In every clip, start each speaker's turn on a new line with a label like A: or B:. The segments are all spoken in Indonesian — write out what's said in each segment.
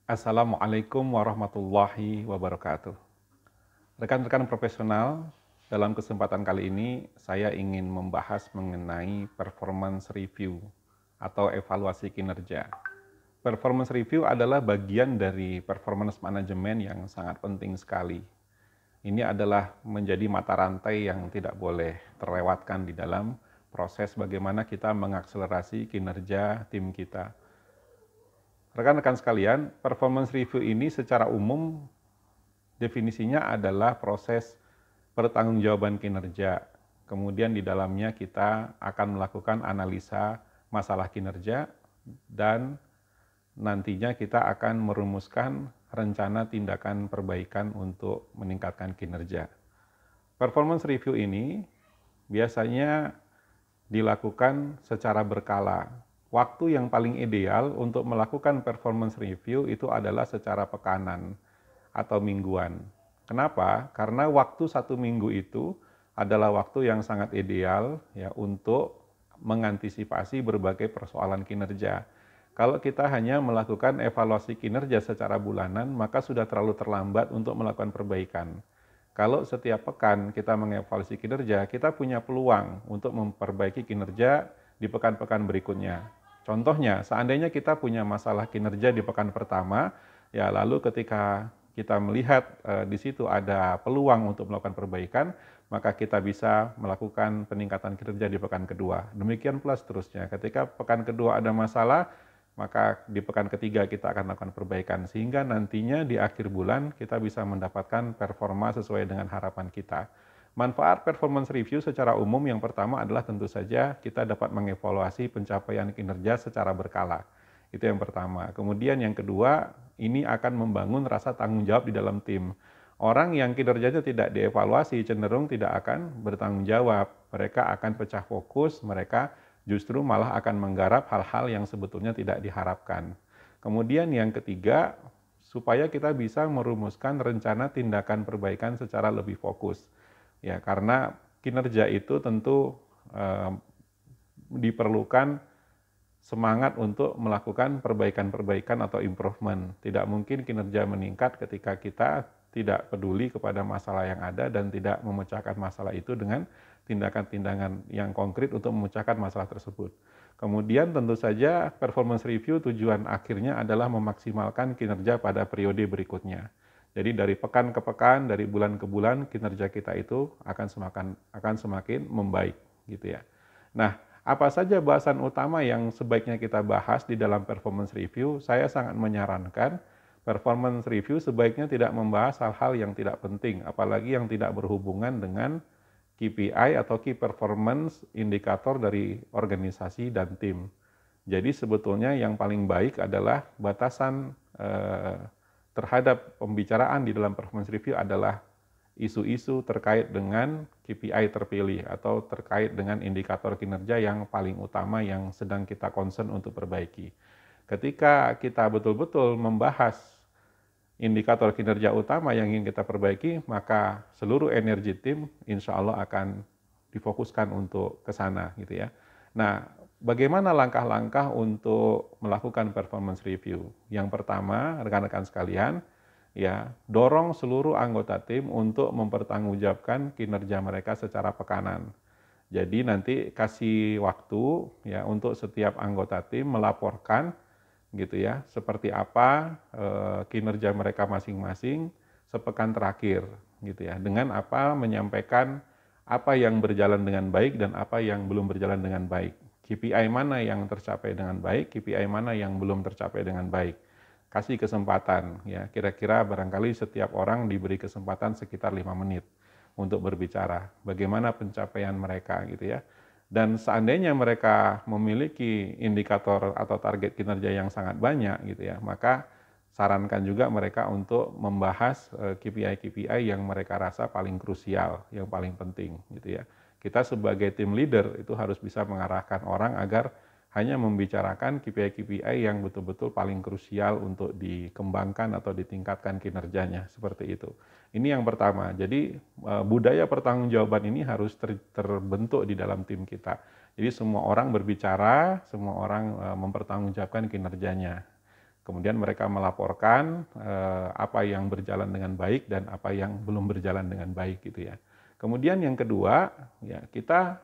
A: Assalamualaikum warahmatullahi wabarakatuh. Rekan-rekan profesional, dalam kesempatan kali ini saya ingin membahas mengenai performance review atau evaluasi kinerja. Performance review adalah bagian dari performance management yang sangat penting sekali. Ini adalah menjadi mata rantai yang tidak boleh terlewatkan di dalam proses bagaimana kita mengakselerasi kinerja tim kita. Rekan-rekan sekalian, performance review ini secara umum definisinya adalah proses pertanggungjawaban kinerja. Kemudian di dalamnya kita akan melakukan analisa masalah kinerja dan nantinya kita akan merumuskan rencana tindakan perbaikan untuk meningkatkan kinerja. Performance review ini biasanya dilakukan secara berkala. Waktu yang paling ideal untuk melakukan performance review itu adalah secara pekanan atau mingguan. Kenapa? Karena waktu 1 minggu itu adalah waktu yang sangat ideal ya untuk mengantisipasi berbagai persoalan kinerja. Kalau kita hanya melakukan evaluasi kinerja secara bulanan, maka sudah terlalu terlambat untuk melakukan perbaikan. Kalau setiap pekan kita mengevaluasi kinerja, kita punya peluang untuk memperbaiki kinerja di pekan-pekan berikutnya. Contohnya, seandainya kita punya masalah kinerja di pekan pertama, ya lalu ketika kita melihat di situ ada peluang untuk melakukan perbaikan, maka kita bisa melakukan peningkatan kinerja di pekan kedua. Demikian pula seterusnya. Ketika pekan kedua ada masalah, maka di pekan ketiga kita akan lakukan perbaikan sehingga nantinya di akhir bulan kita bisa mendapatkan performa sesuai dengan harapan kita. Manfaat performance review secara umum yang pertama adalah tentu saja kita dapat mengevaluasi pencapaian kinerja secara berkala. Itu yang pertama. Kemudian yang kedua, ini akan membangun rasa tanggung jawab di dalam tim. Orang yang kinerjanya tidak dievaluasi cenderung tidak akan bertanggung jawab. Mereka akan pecah fokus, mereka justru malah akan menggarap hal-hal yang sebetulnya tidak diharapkan. Kemudian yang ketiga, supaya kita bisa merumuskan rencana tindakan perbaikan secara lebih fokus. Ya, karena kinerja itu tentu diperlukan semangat untuk melakukan perbaikan-perbaikan atau improvement. Tidak mungkin kinerja meningkat ketika kita tidak peduli kepada masalah yang ada dan tidak memecahkan masalah itu dengan tindakan-tindakan yang konkret untuk memecahkan masalah tersebut. Kemudian tentu saja performance review tujuan akhirnya adalah memaksimalkan kinerja pada periode berikutnya. Jadi dari pekan ke pekan, dari bulan ke bulan, kinerja kita itu akan semakin membaik gitu ya. Nah, apa saja bahasan utama yang sebaiknya kita bahas di dalam performance review? Saya sangat menyarankan performance review sebaiknya tidak membahas hal-hal yang tidak penting, apalagi yang tidak berhubungan dengan KPI atau Key Performance Indicator dari organisasi dan tim. Jadi sebetulnya yang paling baik adalah batasan terhadap pembicaraan di dalam performance review adalah isu-isu terkait dengan KPI terpilih atau terkait dengan indikator kinerja yang paling utama yang sedang kita concern untuk perbaiki. Ketika kita betul-betul membahas indikator kinerja utama yang ingin kita perbaiki, maka seluruh energi tim insya Allah akan difokuskan untuk ke sana gitu ya. Nah, bagaimana langkah-langkah untuk melakukan performance review? Yang pertama, rekan-rekan sekalian, ya, dorong seluruh anggota tim untuk mempertanggungjawabkan kinerja mereka secara pekanan. Jadi nanti kasih waktu ya untuk setiap anggota tim melaporkan gitu ya, seperti apa kinerja mereka masing-masing sepekan terakhir gitu ya. Dengan apa menyampaikan apa yang berjalan dengan baik dan apa yang belum berjalan dengan baik. KPI mana yang tercapai dengan baik, KPI mana yang belum tercapai dengan baik. Kasih kesempatan ya, kira-kira barangkali setiap orang diberi kesempatan sekitar 5 menit untuk berbicara bagaimana pencapaian mereka gitu ya. Dan seandainya mereka memiliki indikator atau target kinerja yang sangat banyak gitu ya, maka sarankan juga mereka untuk membahas KPI-KPI yang mereka rasa paling krusial, yang paling penting gitu ya. Kita sebagai tim leader itu harus bisa mengarahkan orang agar hanya membicarakan KPI-KPI yang betul-betul paling krusial untuk dikembangkan atau ditingkatkan kinerjanya, seperti itu. Ini yang pertama. Jadi budaya pertanggungjawaban ini harus terbentuk di dalam tim kita. Jadi semua orang berbicara, semua orang mempertanggungjawabkan kinerjanya. Kemudian mereka melaporkan apa yang berjalan dengan baik dan apa yang belum berjalan dengan baik gitu ya. Kemudian yang kedua, ya kita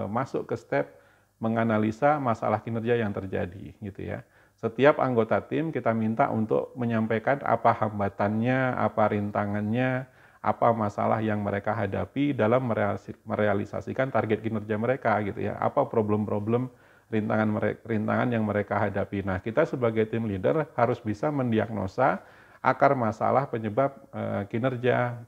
A: masuk ke step menganalisa masalah kinerja yang terjadi gitu ya. Setiap anggota tim kita minta untuk menyampaikan apa hambatannya, apa rintangannya, apa masalah yang mereka hadapi dalam merealisasikan target kinerja mereka gitu ya. Apa problem-problem rintangan yang mereka hadapi. Nah, kita sebagai tim leader harus bisa mendiagnosa akar masalah penyebab kinerja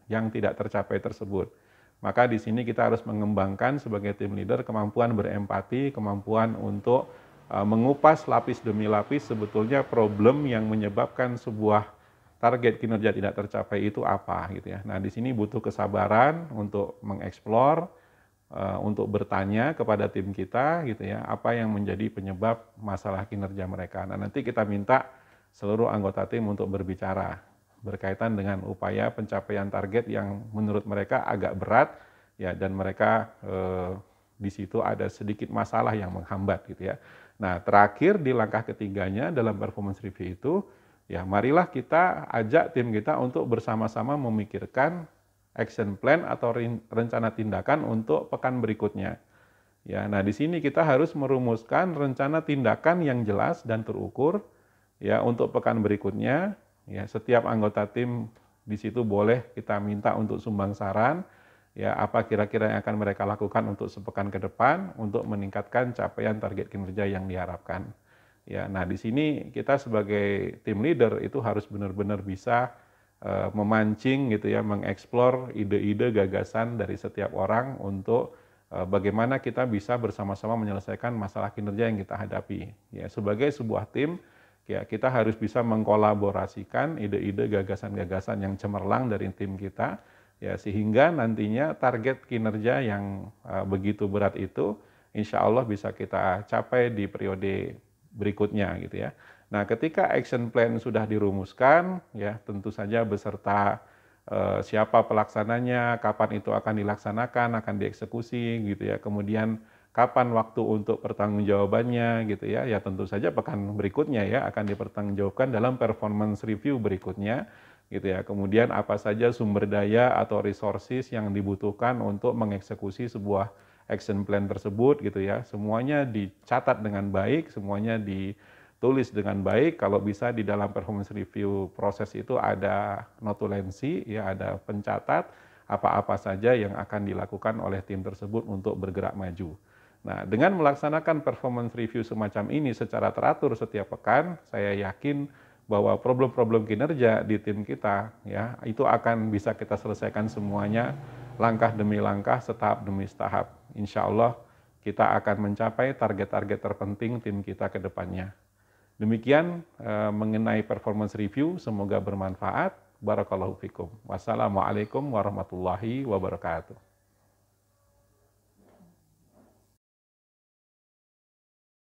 A: yang tidak tercapai tersebut. Maka di sini kita harus mengembangkan sebagai tim leader kemampuan berempati, kemampuan untuk mengupas lapis demi lapis sebetulnya problem yang menyebabkan sebuah target kinerja tidak tercapai itu apa gitu ya. Nah, di sini butuh kesabaran untuk mengeksplor, untuk bertanya kepada tim kita gitu ya, apa yang menjadi penyebab masalah kinerja mereka. Nah, nanti kita minta seluruh anggota tim untuk berbicara berkaitan dengan upaya pencapaian target yang menurut mereka agak berat ya, dan mereka di situ ada sedikit masalah yang menghambat gitu ya. Nah, terakhir di langkah ketiganya dalam performance review itu ya, marilah kita ajak tim kita untuk bersama-sama memikirkan action plan atau rencana tindakan untuk pekan berikutnya. Ya, nah di sini kita harus merumuskan rencana tindakan yang jelas dan terukur ya untuk pekan berikutnya. Ya, setiap anggota tim di situ boleh kita minta untuk sumbang saran ya, apa kira-kira yang akan mereka lakukan untuk sepekan ke depan untuk meningkatkan capaian target kinerja yang diharapkan. Ya, nah di sini kita sebagai tim leader itu harus benar-benar bisa memancing gitu ya, mengeksplor ide-ide gagasan dari setiap orang untuk bagaimana kita bisa bersama-sama menyelesaikan masalah kinerja yang kita hadapi. Ya, sebagai sebuah tim, ya kita harus bisa mengkolaborasikan ide-ide gagasan-gagasan yang cemerlang dari tim kita, ya sehingga nantinya target kinerja yang begitu berat itu insya Allah bisa kita capai di periode berikutnya gitu ya. Nah, ketika action plan sudah dirumuskan, ya tentu saja beserta siapa pelaksananya, kapan itu akan dilaksanakan, akan dieksekusi gitu ya. Kemudian kapan waktu untuk pertanggungjawabannya gitu ya. Ya tentu saja pekan berikutnya ya akan dipertanggungjawabkan dalam performance review berikutnya gitu ya. Kemudian apa saja sumber daya atau resources yang dibutuhkan untuk mengeksekusi sebuah action plan tersebut gitu ya. Semuanya dicatat dengan baik, semuanya ditulis dengan baik. Kalau bisa di dalam performance review proses itu ada notulensi ya, ada pencatat apa-apa saja yang akan dilakukan oleh tim tersebut untuk bergerak maju. Nah, dengan melaksanakan performance review semacam ini secara teratur setiap pekan, saya yakin bahwa problem-problem kinerja di tim kita ya itu akan bisa kita selesaikan semuanya langkah demi langkah, setahap demi setahap. Insya Allah kita akan mencapai target-target terpenting tim kita ke depannya. Demikian mengenai performance review, semoga bermanfaat. Barakallahu fikum. Wassalamualaikum warahmatullahi wabarakatuh.